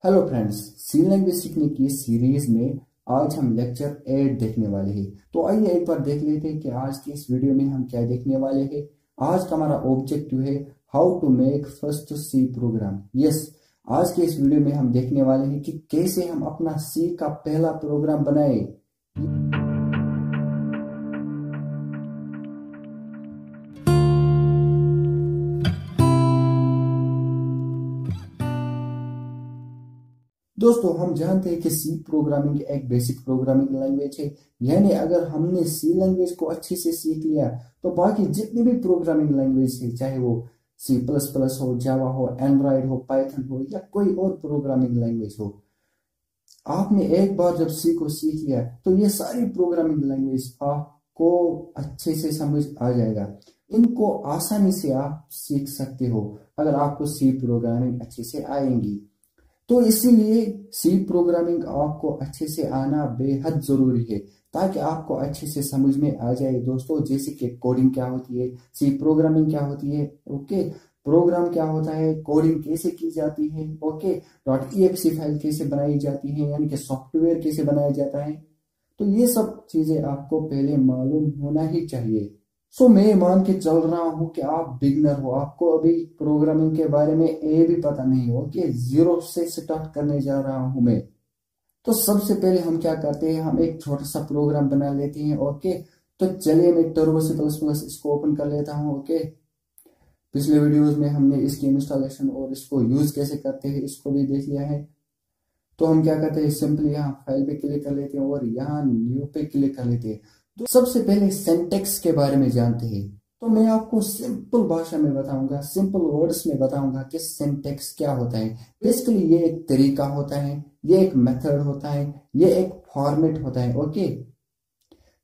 Hello friends, सी language सीखने की series में आज हम लेक्चर 8 देखने वाले हैं। तो आइए एक बार देख लेते हैं कि आज की इस वीडियो में हम क्या देखने वाले हैं। आज का हमारा ऑब्जेक्टिव है how to make first C program. Yes, आज के इस वीडियो में हम देखने वाले हैं कि कैसे हम अपना सी का पहला प्रोग्राम बनाए। दोस्तों, हम जानते हैं कि सी प्रोग्रामिंग एक बेसिक प्रोग्रामिंग लैंग्वेज है। यानी अगर हमने सी लैंग्वेज को अच्छे से सीख लिया तो बाकी जितनी भी प्रोग्रामिंग लैंग्वेज है, चाहे वो सी प्लस प्लस हो, जावा हो, एंड्रॉयड हो, पाइथन हो या कोई और प्रोग्रामिंग लैंग्वेज हो, आपने एक बार जब सी को सीख लिया तो ये सारी प्रोग्रामिंग लैंग्वेज आपको अच्छे से समझ आ जाएगा। इनको आसानी से आप सीख सकते हो अगर आपको सी प्रोग्रामिंग अच्छे से आएंगी। तो इसीलिए सी प्रोग्रामिंग आपको अच्छे से आना बेहद जरूरी है ताकि आपको अच्छे से समझ में आ जाए। दोस्तों, जैसे कि कोडिंग क्या होती है, सी प्रोग्रामिंग क्या होती है, ओके, प्रोग्राम क्या होता है, कोडिंग कैसे की जाती है, ओके, .exe फाइल कैसे बनाई जाती है, यानी कि सॉफ्टवेयर कैसे बनाया जाता है। तो ये सब चीजें आपको पहले मालूम होना ही चाहिए। मैं मान के चल रहा हूँ कि आप बिगनर हो, आपको अभी प्रोग्रामिंग के बारे में भी पता नहीं हो कि जीरो से स्टार्ट करने जा रहा हूँ मैं। तो सबसे पहले हम क्या करते हैं, हम एक छोटा सा प्रोग्राम बना लेते हैं। ओके, तो चलिए मैं टर्बो सी प्लस प्लस इसको ओपन कर लेता हूँ। ओके, पिछले वीडियोस में हमने इसकी इंस्टॉलेशन और इसको यूज कैसे करते हैं इसको भी देख लिया है। तो हम क्या करते हैं, सिंपली यहाँ फाइल पे क्लिक कर लेते हैं और यहाँ न्यू पे क्लिक कर लेते हैं। तो सबसे पहले सिंटेक्स के बारे में जानते हैं। तो मैं आपको सिंपल भाषा में बताऊंगा, सिंपल वर्ड्स में बताऊंगा कि सिंटेक्स क्या होता है। बेसिकली ये एक तरीका होता है, ये एक मेथड होता है, ये एक फॉर्मेट होता है। ओके,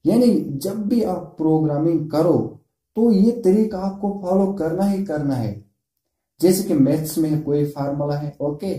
यानी जब भी आप प्रोग्रामिंग करो तो ये तरीका आपको फॉलो करना ही करना है। जैसे कि मैथ्स में कोई फार्मूला है, ओके,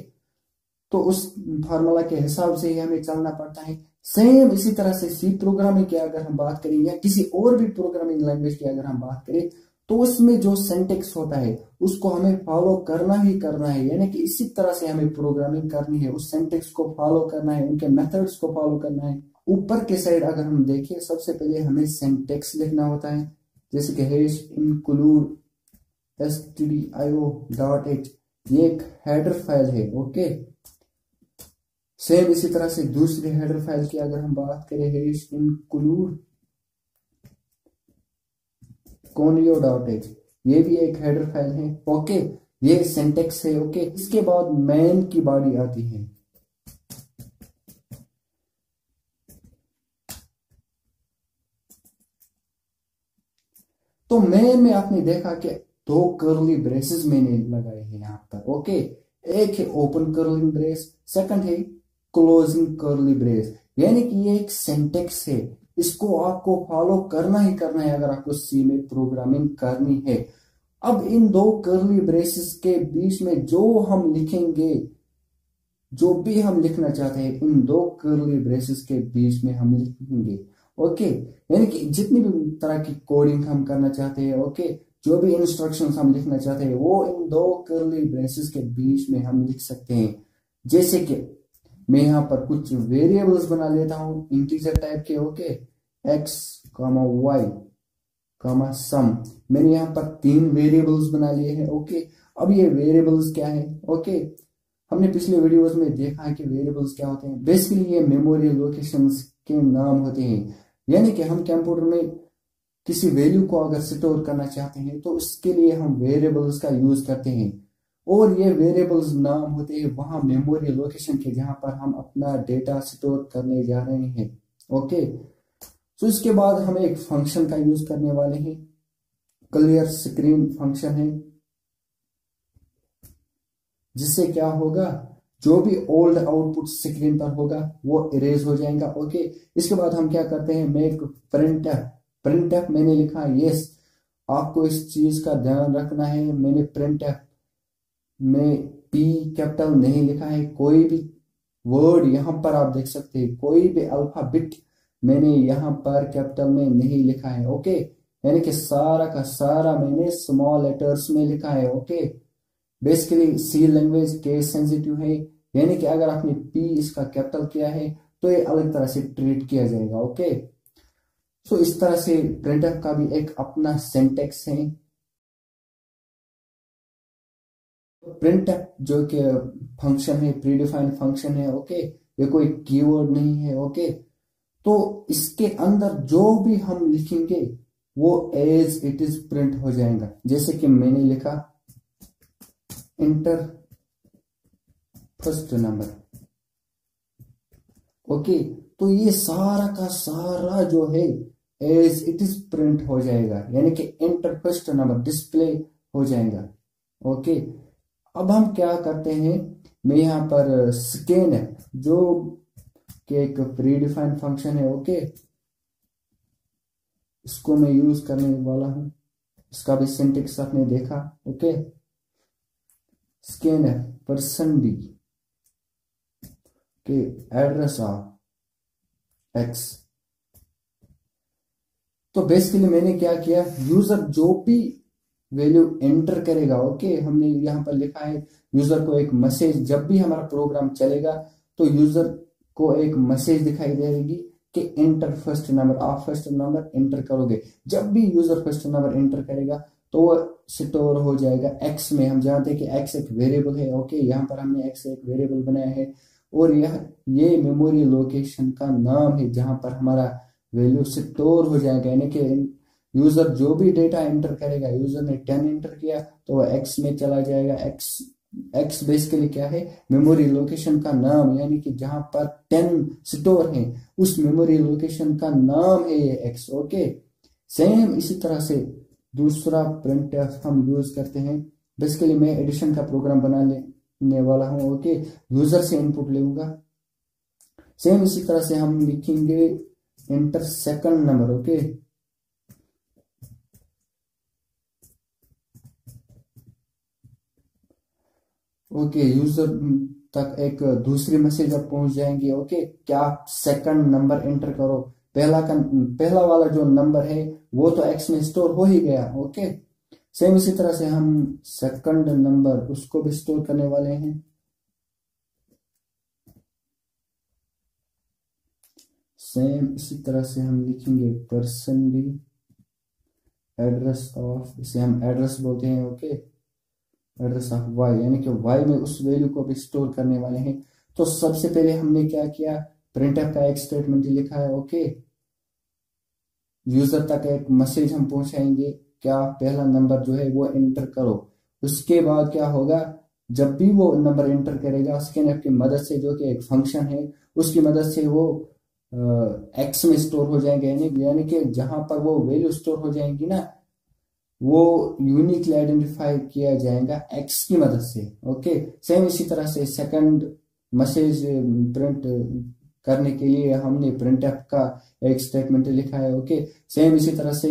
तो उस फार्मूला के हिसाब से ही हमें चलना पड़ता है। सेम इसी तरह से सी प्रोग्रामिंग की अगर हम बात करें या किसी और भी प्रोग्रामिंग लैंग्वेज की अगर हम बात करें तो उसमें जो सिंटेक्स होता है उसको हमें फॉलो करना ही करना है। यानी कि इसी तरह से हमें प्रोग्रामिंग करनी है, उस सिंटेक्स को फॉलो करना है, उनके मेथड्स को फॉलो करना है। ऊपर के साइड अगर हम देखें, सबसे पहले हमें सिंटेक्स लिखना होता है, जैसे कि हैश इंक्लूड stdio.h, ये एक हेडर फाइल है। ओके, सेम इसी तरह से दूसरी हेडर फाइल की अगर हम बात करें, हैश इंक्लूड conio.h, ये भी एक हेडर फाइल है। ओके, ये सिंटेक्स है। ओके, इसके बाद मेन की बॉडी आती है। तो मेन में आपने देखा कि दो कर्ली ब्रेसेस मैंने लगाए हैं यहाँ पर। ओके, एक है ओपन कर्ली ब्रेस, सेकंड है क्लोजिंग कर्ली ब्रेस। यानी कि ये एक सिंटेक्स है, इसको आपको फॉलो करना ही करना है अगर आपको सी में प्रोग्रामिंग करनी है। अब इन दो कर्ली ब्रेसेस के बीच में जो हम लिखेंगे, जो भी हम लिखना चाहते हैं, इन दो कर्ली ब्रेसेस के बीच में हम लिखेंगे। ओके, यानी कि जितनी भी तरह की कोडिंग हम करना चाहते हैं, ओके, जो भी इंस्ट्रक्शंस हम लिखना चाहते हैं वो इन दो कर्ली ब्रेसेस के बीच में हम लिख सकते हैं। जैसे कि मैं यहाँ पर कुछ वेरिएबल्स बना लेता हूँ इंटीजर टाइप के। ओके, x, y, सम, मैंने यहाँ पर 3 वेरिएबल्स बना लिए हैं। ओके, अब ये वेरिएबल्स क्या है, ओके, हमने पिछले वीडियोस में देखा है कि वेरिएबल्स क्या होते हैं। बेसिकली ये मेमोरी लोकेशंस के नाम होते हैं। यानी कि हम कंप्यूटर में किसी वैल्यू को अगर स्टोर करना चाहते हैं तो उसके लिए हम वेरिएबल्स का यूज करते हैं, और ये वेरिएबल्स नाम होते हैं वहां मेमोरी लोकेशन के जहां पर हम अपना डेटा स्टोर करने जा रहे हैं। ओके, तो इसके बाद हम एक फंक्शन का यूज करने वाले हैं, क्लियर स्क्रीन फंक्शन है, जिससे क्या होगा, जो भी ओल्ड आउटपुट स्क्रीन पर होगा वो इरेज हो जाएगा। ओके, इसके बाद हम क्या करते हैं, मेक प्रिंटफ मैंने लिखा, यस, आपको इस चीज का ध्यान रखना है, मैंने प्रिंटफ में पी कैपिटल नहीं लिखा है। कोई भी वर्ड यहां पर आप देख सकते हैं, कोई भी अल्फाबेट मैंने यहां पर कैपिटल में नहीं लिखा है। ओके, यानी कि सारा का सारा मैंने स्मॉल लेटर्स में लिखा है। ओके, बेसिकली सी लैंग्वेज केस सेंसिटिव है, यानी कि अगर आपने पी इसका कैपिटल किया है तो ये अलग तरह से ट्रीट किया जाएगा। ओके, सो इस तरह से प्रिंटफ का भी एक अपना सिंटेक्स है। प्रिंटफ जो कि फंक्शन है, प्रीडिफाइंड फंक्शन है। ओके, ये कोई कीवर्ड नहीं है। ओके, तो इसके अंदर जो भी हम लिखेंगे वो एज इट इज प्रिंट हो जाएगा। जैसे कि मैंने लिखा इंटर फर्स्ट नंबर। ओके, तो ये सारा का सारा जो है एज इट इज प्रिंट हो जाएगा, यानी कि इंटर फर्स्ट नंबर डिस्प्ले हो जाएगा। ओके, अब हम क्या करते हैं, मैं यहाँ पर स्कैन है जो कि एक प्री डिफाइंड फंक्शन है। ओके, इसको मैं यूज करने वाला हूं। इसका भी सिंटेक्स आपने देखा। ओके, स्कैन है पर्सन डी के एड्रेस ऑफ एक्स। तो बेसिकली मैंने क्या किया, यूजर जो भी वैल्यू एंटर करेगा। ओके, हमने यहां पर लिखा है यूजर को एक मैसेज, जब भी हमारा प्रोग्राम चलेगा तो यूजर को एक मैसेज दिखाई देगी कि एंटर फर्स्ट नंबर, आप फर्स्ट नंबर एंटर करोगे। जब भी यूजर फर्स्ट नंबर एंटर करेगा तो वो स्टोर हो जाएगा एक्स में। हम जानते हैं कि एक्स एक वेरिएबल है। ओके, यहाँ पर हमने एक्स एक वेरिएबल बनाया है और ये मेमोरी लोकेशन का नाम है जहां पर हमारा वैल्यू स्टोर हो जाएगा। यानी कि यूजर जो भी डेटा एंटर करेगा, यूजर ने 10 एंटर किया तो वह एक्स में चला जाएगा। एक्स एक्स बेसिकली क्या है, मेमोरी लोकेशन का नाम, यानी कि जहां पर 10 स्टोर है उस मेमोरी लोकेशन का नाम है ये एक्स। ओके, सेम इसी तरह से दूसरा प्रिंट हम यूज करते हैं। बेसिकली मैं एडिशन का प्रोग्राम बना लेने वाला हूं। ओके, यूजर से इनपुट लूंगा। सेम इसी तरह से हम लिखेंगे inter second number. Okay, okay, user तक एक दूसरी मैसेज अब पहुंच जाएंगी। ओके, क्या सेकंड नंबर एंटर करो। पहला वाला जो नंबर है वो तो एक्स में स्टोर हो ही गया। ओके, सेम इसी तरह से हम सेकंड नंबर उसको भी स्टोर करने वाले हैं। सेम इसी तरह से हम लिखेंगे पर्सन डी एड्रेस ऑफ, इसे हम एड्रेस बोलते हैं। ओके, एड्रेस ऑफ वाई, यानी कि वाई में उस वैल्यू को भी स्टोर करने वाले हैं। तो सबसे पहले हमने क्या किया, प्रिंटफ का एक स्टेटमेंट लिखा है। ओके, यूजर तक एक मैसेज हम पहुंचाएंगे, क्या पहला नंबर जो है वो एंटर करो। उसके बाद क्या होगा, जब भी वो नंबर एंटर करेगा स्कैनफ की मदद से, जो कि एक फंक्शन है, उसकी मदद से वो एक्स में स्टोर हो जाएंगे। यानी कि जहां पर वो वैल्यू स्टोर हो जाएंगी ना, वो यूनिकली आइडेंटिफाई किया जाएगा एक्स की मदद से। ओके, सेम इसी तरह से सेकंड मैसेज प्रिंट करने के लिए हमने प्रिंटफ का एक स्टेटमेंट लिखा है। ओके, सेम इसी तरह से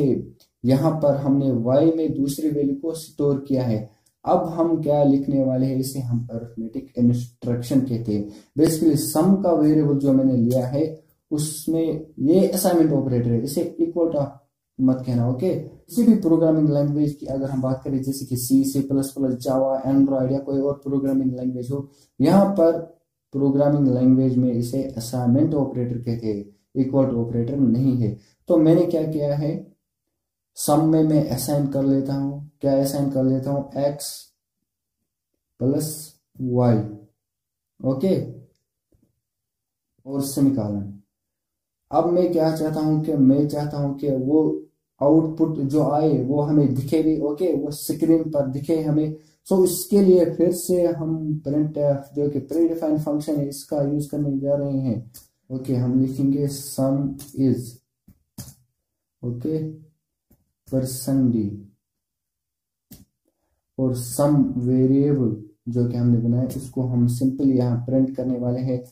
यहाँ पर हमने y में दूसरी वैल्यू को स्टोर किया है। अब हम क्या लिखने वाले हैं, इसे हम अरिथमेटिक इंस्ट्रक्शन कहते हैं। बेसिकली सम का वेरिएबल जो मैंने लिया है उसमें ये असाइनमेंट ऑपरेटर है, इसे इक्वल टू मत कहना। ओके, किसी भी प्रोग्रामिंग लैंग्वेज की अगर हम बात करें, जैसे कि सी प्लस प्लस, जावा, एंड्रॉयड या कोई और प्रोग्रामिंग लैंग्वेज हो, यहाँ पर प्रोग्रामिंग लैंग्वेज में इसे असाइनमेंट ऑपरेटर कहते हैं, इक्वल टू ऑपरेटर नहीं है। तो मैंने क्या किया है, सम में मैं असाइन कर लेता हूं, क्या असाइन कर लेता हूं, एक्स प्लस वाई। ओके, और सेमीकोलन। अब मैं क्या चाहता हूं कि मैं चाहता हूं कि वो आउटपुट जो आए वो हमें दिखे भी। ओके, वो स्क्रीन पर दिखे हमें। सो इसके लिए फिर से हम प्रिंटफ जो कि प्री डिफाइंड फंक्शन है इसका यूज करने जा रहे हैं। ओके, हम लिखेंगे सम इज, ओके, पर्सन डी और सम वेरिएबल जो कि हमने बनाया उसको हम सिंपली यहाँ प्रिंट करने वाले हैं।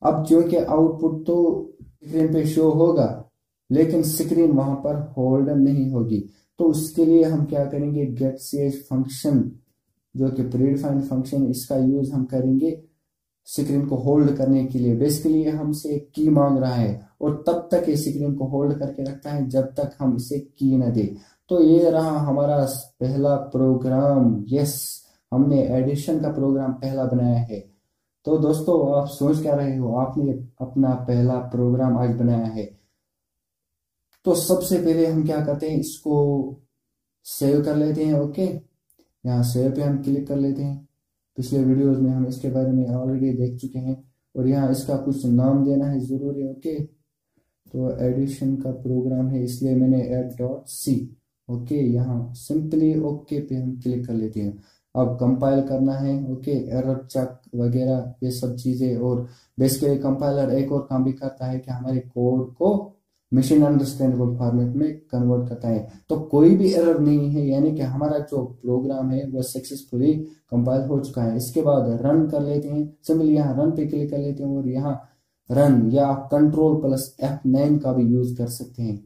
अब क्योंकि आउटपुट तो स्क्रीन पे शो होगा लेकिन स्क्रीन वहां पर होल्ड नहीं होगी, तो उसके लिए हम क्या करेंगे, गेट ch फंक्शन जो कि प्रीडिफाइंड फंक्शन, इसका यूज हम करेंगे स्क्रीन को होल्ड करने के लिए। बेसिकली हमसे एक की मांग रहा है और तब तक ये स्क्रीन को होल्ड करके रखता है जब तक हम इसे की न दे। तो ये रहा हमारा पहला प्रोग्राम। यस, हमने एडिशन का प्रोग्राम पहला बनाया है। तो दोस्तों आप सोच क्या रहे हो, आपने अपना पहला प्रोग्राम आज बनाया है। तो सबसे पहले हम क्या करते हैं, इसको सेव कर लेते हैं। ओके, यहाँ सेव पे हम क्लिक कर लेते हैं। पिछले वीडियोस में हम इसके बारे में ऑलरेडी देख चुके हैं। और यहाँ इसका कुछ नाम देना है ज़रूरी। ओके, तो एडिशन का प्रोग्राम है इसलिए मैंने add.c। ओके, यहाँ सिंपली ओके पे हम क्लिक कर लेते हैं। अब कंपाइल करना है। ओके, एरर चेक वगैरह ये सब चीज़ें। और बेसिकली कंपाइलर एक और काम भी करता है कि हमारे कोड को मशीन अंडरस्टैंडेबल फॉर्मेट में कन्वर्ट करता है। तो कोई भी एरर नहीं है, यानी कि हमारा जो प्रोग्राम है वो सक्सेसफुली कंपाइल हो चुका है। इसके बाद रन कर लेते हैं। सिंपली यहाँ रन पे क्लिक कर लेते हैं और यहाँ रन या Ctrl+F9 का भी यूज कर सकते हैं।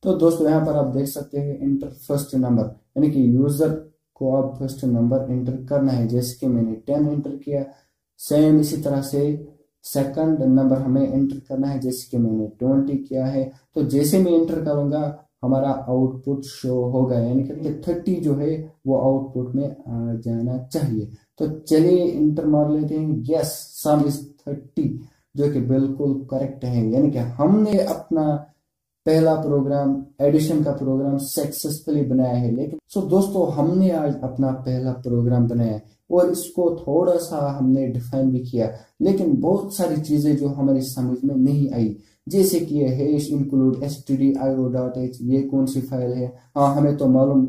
तो दोस्तों यहाँ पर आप देख सकते हैं इंटर फर्स्ट नंबर, यानी कि यूजर को अब फर्स्ट नंबर एंटर करना है। जैसे कि मैंने 10 एंटर किया, सेम इसी तरह से सेकंड नंबर हमें एंटर करना है, जैसे कि मैंने 20 किया है। तो जैसे मैं एंटर करूंगा हमारा आउटपुट शो होगा, यानी कि 30 जो है वो आउटपुट में आ जाना चाहिए। तो चलिए इंटर मार लेते हैं। यस, सम इज 30, जो कि बिल्कुल करेक्ट है। यानी कि हमने अपना पहला प्रोग्राम, एडिशन का प्रोग्राम सक्सेसफुली बनाया है। लेकिन दोस्तों हमने आज अपना पहला प्रोग्राम बनाया और इसको थोड़ा सा हमने डिफाइन भी किया, लेकिन बहुत सारी चीजें जो हमारी समझ में नहीं आई, जैसे कि ये हैश इंक्लूड stdio.h, ये कौन सी फाइल है। हाँ, हमें तो मालूम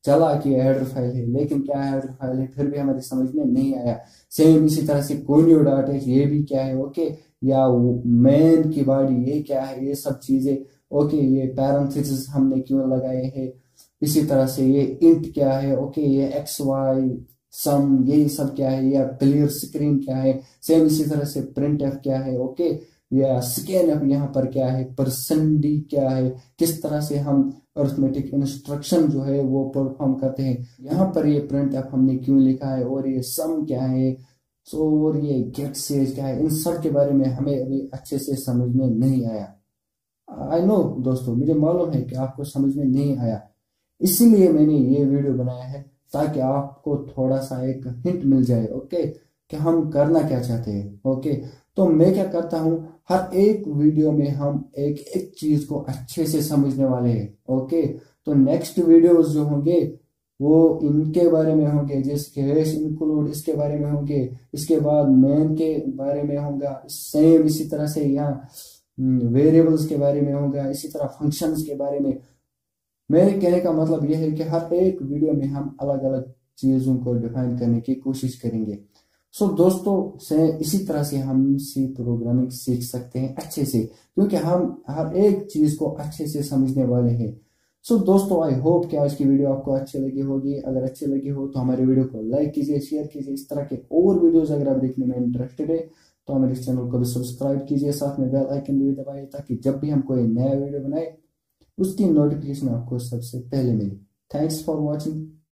चला कि हेडर फाइल है, लेकिन क्या हेडर फाइल है फिर भी हमारी समझ में नहीं आया। सेम इसी तरह से conio.h, ये भी क्या है। ओके, या मेन की बॉडी ये क्या है, ये सब चीजें। ओके, ये पैरेंथेसिस हमने क्यों लगाए हैं, इसी तरह से ये इंट क्या है। ओके, ये एक्स वाई सम ये सब क्या है, या क्लियर स्क्रीन क्या है। सेम इसी तरह से प्रिंट एफ क्या है। ओके, या स्कैन एफ यहाँ पर क्या है, परसेंट डी क्या है, किस तरह से हम अरिथमेटिक इंस्ट्रक्शन जो है वो परफॉर्म करते हैं। यहाँ पर ये प्रिंट एफ हमने क्यों लिखा है, और ये सम क्या है, और ये गेट सेज क्या है। इन सब के बारे में हमें अभी अच्छे से समझ में नहीं आया। आई नो दोस्तों, मुझे मालूम है कि आपको समझ में नहीं आया, इसीलिए मैंने ये वीडियो बनाया है ताकि आपको थोड़ा सा एक हिंट मिल जाए। ओके, कि हम करना क्या चाहते हैं। ओके, तो मैं क्या करता हूँ, हर एक वीडियो में हम एक एक चीज को अच्छे से समझने वाले हैं। ओके, तो नेक्स्ट वीडियोस जो होंगे वो इनके बारे में होंगे, जैसे हैश इंक्लूड इसके बारे में होंगे, इसके बाद मेन के बारे में होगा, सेम इसी तरह से यहाँ वेरिएबल्स के बारे में होगा, इसी तरह फंक्शंस के बारे में। मेरे कहने का मतलब यह है कि हर एक वीडियो में हम अलग अलग चीजों को डिफाइन करने की कोशिश करेंगे। दोस्तों से इसी तरह से हम सी प्रोग्रामिंग सीख सकते हैं अच्छे से, क्योंकि हम हर एक चीज को अच्छे से समझने वाले हैं। दोस्तों आई होप कि आज की वीडियो आपको अच्छी लगी होगी। अगर अच्छी लगी हो तो हमारे वीडियो को लाइक कीजिए, शेयर कीजिए। इस तरह के और वीडियोस अगर आप देखने में इंटरेस्टेड है तो हमारे चैनल को भी सब्सक्राइब कीजिए, साथ में बेल आइकन भी दबाइए, ताकि जब भी हम कोई नया वीडियो बनाए उसकी नोटिफिकेशन आपको सबसे पहले मिले। Thanks for watching.